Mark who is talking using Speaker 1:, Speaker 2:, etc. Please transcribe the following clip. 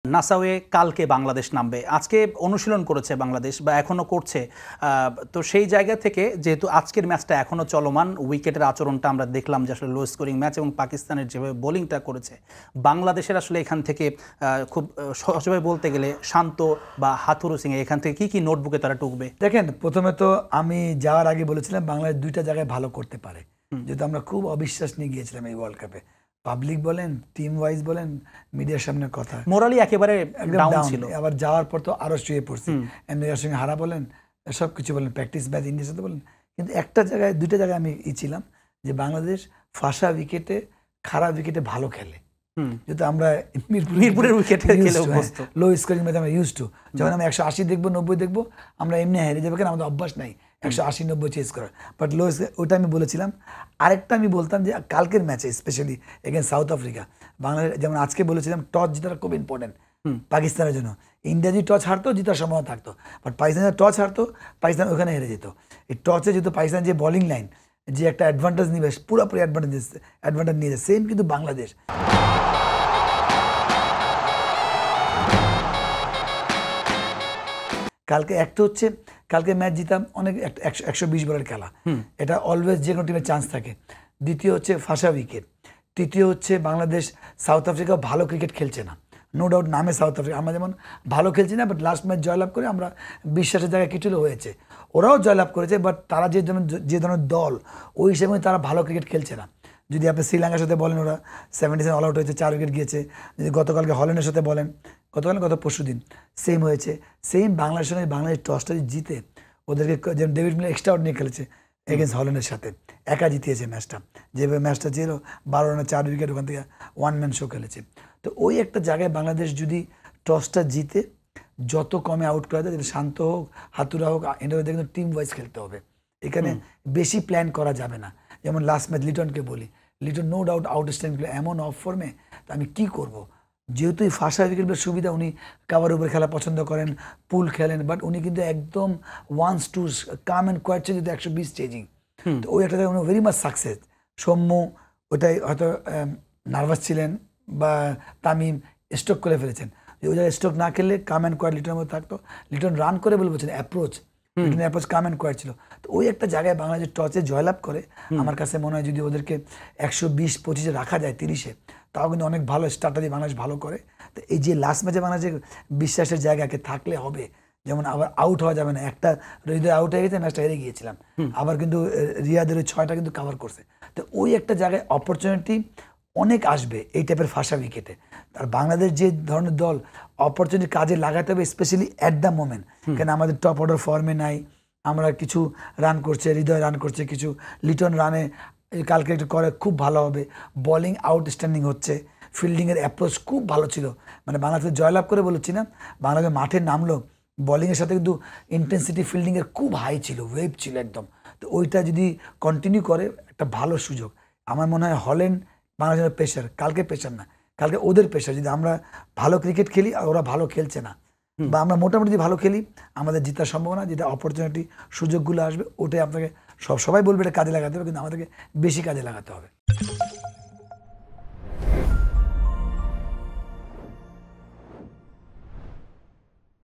Speaker 1: নাসাউয়ে কালকে বাংলাদেশ নামবে, আজকে অনুশীলন করেছে বাংলাদেশ বা এখনও করছে। তো সেই জায়গা থেকে যেহেতু আজকের ম্যাচটা এখনও চলমান, উইকেটের আচরণটা আমরা দেখলাম যে আসলে লো স্কোরিং ম্যাচ এবং পাকিস্তানের যেভাবে বোলিংটা করেছে, বাংলাদেশের আসলে এখান থেকে খুব সহজভাবে বলতে গেলে শান্ত বা হাথুরু সিংয়ে এখান থেকে কী কী নোটবুকে তারা টুকবে?
Speaker 2: দেখেন, প্রথমে তো আমি যাওয়ার আগে বলেছিলাম বাংলাদেশ দুইটা জায়গায় ভালো করতে পারে, যেহেতু আমরা খুব অবিশ্বাস নিয়ে গিয়েছিলাম এই ওয়ার্ল্ড কাপে। পাবলিক বলেন, টিম ওয়াইজ বলেন, মিডিয়ার সামনে কথা
Speaker 1: মোরালি একেবারে ডাউন ছিল।
Speaker 2: আবার যাওয়ার পর তো আরো শুয়ে পড়ছি, আমেরিকার সঙ্গে হারা বলেন, সব কিছু বলেন, প্র্যাকটিস ম্যাচ ইন্ডিয়ার সাথে বলেন। কিন্তু একটা জায়গায়, দুইটা জায়গায় আমি ছিলাম যে বাংলাদেশ ফাঁসা উইকেটে, খারাপ উইকেটে ভালো খেলে, যেহেতু আমরা
Speaker 1: মিরপুরের উইকেটে খেলে অভ্যস্ত,
Speaker 2: লো স্কোরিং ম্যাচ আমরা ইউজ টু। যখন আমরা 180 দেখবো, 90 দেখবো, আমরা এমনি হেরে যাবো, কেন আমাদের অভ্যাস নাই 180-90 চেস করার। বাট লো, ওটা আমি বলেছিলাম। আরেকটা আমি বলতাম যে কালকের ম্যাচে specially against south Africa, Bangladesh যেমন আজকে বলেছিলাম টস জেতাটা খুব ইম্পর্টেন্ট পাকিস্তানের জন্য। ইন্ডিয়া যদি টস হারতো, জেতার সম্ভাবনা থাকতো। বাট পাকিস্তান যদি টস হারতো, পাকিস্তান ওখানে হেরে যেত। এই টসে যেহেতু পাকিস্তান যে বোলিং লাইন যে একটা অ্যাডভান্টেজ নিবে, পুরোপুরি অ্যাডভান্টেজ নিয়ে যায়। সেম কিন্তু বাংলাদেশ। কালকে একটা হচ্ছে, কালকে ম্যাচ জিতাম অনেক, 120 বলের খেলা, এটা অলওয়েজ যে কোনো টিমের চান্স থাকে। দ্বিতীয় হচ্ছে ফাঁসা উইকেট। তৃতীয় হচ্ছে বাংলাদেশ সাউথ আফ্রিকা ভালো ক্রিকেট খেলছে না, নো ডাউট নামে সাউথ আফ্রিকা, আমরা যেমন ভালো খেলছি না, বাট লাস্ট ম্যাচ জয়লাভ করে আমরা বিশ্বাসের জায়গায় কিছু হয়েছে। ওরাও জয়লাভ করেছে, বাট তারা যে ধরনের দল, ওই হিসেবে তারা ভালো ক্রিকেট খেলছে না। যদি আপনি শ্রীলঙ্কার সাথে বলেন, ওরা 77 অল আউট হয়েছে, 4 উইকেট গিয়েছে। যদি গতকালকে হল্যান্ডের সাথে বলেন, গত পরশু দিন সেম হয়েছে। সেম বাংলাদেশের সঙ্গে বাংলাদেশ টসটা জিতে ওদেরকে, যেমন ডেভিড মিলার এক্সট্রা আউট নিয়ে খেলেছে এগেন্স্ট হল্যান্ডের সাথে, একা জিতিয়েছে ম্যাচটা। যেভাবে ম্যাচটা ছিল 12 রানে 4 উইকেট, ওখান থেকে 1 ম্যান শো খেলেছে। তো ওই একটা জায়গায় বাংলাদেশ যদি টসটা জিতে যত কমে আউট করা যায়, শান্ত হোক, হাতুরা হোক, এটা কিন্তু টিম ওয়াইজ খেলতে হবে। এখানে বেশি প্ল্যান করা যাবে না। যেমন লাস্ট ম্যাচ লিটনকে বলি, Liton no doubt outstanding player, এমন অফ ফর্মে, তো আমি কী করবো? যেহেতু এই ফাঁসা উইকেটের সুবিধা, উনি কাভার উপরে খেলা পছন্দ করেন, পুল খেলেন, বাট উনি কিন্তু একদম once to come and quiet, যেহেতু 120 চেজিং, তো ওই একটা জায়গায় উনি ভেরি মাচ সাকসেস। সৌম্য ওটাই হয়তো নার্ভাস ছিলেন, বা তামিম স্ট্রোক করে ফেলেছেন। ওই জায়গায় স্ট্রোক না খেললে কাম অ্যান্ড কোয়াইট লিটনের মধ্যে থাকতো। লিটন রান করে বলে বলছেন অ্যাপ্রোচ, লিটনের অ্যাপ্রোচ কাম অ্যান্ড কোয়াইট ছিল। তো ওই একটা জায়গায় বাংলাদেশ টসে জয়লাভ করে, আমার কাছে মনে হয় যদি ওদেরকে 120-25-এ রাখা যায়, 30-এ, তাও কিন্তু অনেক ভালো স্টার্টার দিয়ে বাংলাদেশ ভালো করে। তো এই যে লাস্ট ম্যাচে বাংলাদেশের বিশ্বাসের জায়গাকে থাকলে হবে, যেমন আবার আউট হওয়া যাবে না। একটা হৃদয় আউট হয়ে গেছে, ম্যাচটা হেরে গিয়েছিলাম, আবার কিন্তু রিয়াদের 6টা কিন্তু কাভার করছে। তো ওই একটা জায়গায় অপরচুনিটি অনেক আসবে এই টাইপের ফাঁসা উইকেটে। আর বাংলাদেশ যে ধরনের দল, অপরচুনিটি কাজে লাগাতে হবে, স্পেশালি অ্যাট দ্য মোমেন্ট। কেন আমাদের টপ অর্ডার ফর্মে নাই, আমরা কিছু রান করছে, হৃদয় রান করছে, কিছু লিটন রানে কালকে একটু করে খুব ভালো হবে। বোলিং আউটস্ট্যান্ডিং হচ্ছে, ফিল্ডিংয়ের অ্যাপ্রোচ খুব ভালো ছিল। মানে বাংলাদেশ জয়লাভ করে বলেছি না, বাংলাদেশ মাঠে নামলো, বোলিংয়ের সাথে কিন্তু ইন্টেন্সিটি ফিল্ডিংয়ের খুব হাই ছিল, ওয়েভ ছিল একদম। তো ওইটা যদি কন্টিনিউ করে, একটা ভালো সুযোগ। আমার মনে হয় হল্যান্ড বাংলাদেশের প্রেশার, কালকে প্রেশার না, কালকে ওদের প্রেশার। যদি আমরা ভালো ক্রিকেট খেলি আর ওরা ভালো খেলছে না, বা আমরা মোটামুটি ভালো খেলি, আমাদের জেতার সম্ভাবনা, যেটা অপরচুনিটি সুযোগগুলো আসবে, ওটাই আপনাকে সবাই বলবে এটা কাজে লাগাতে হবে, কিন্তু আমাদেরকে বেশি কাজে লাগাতে হবে।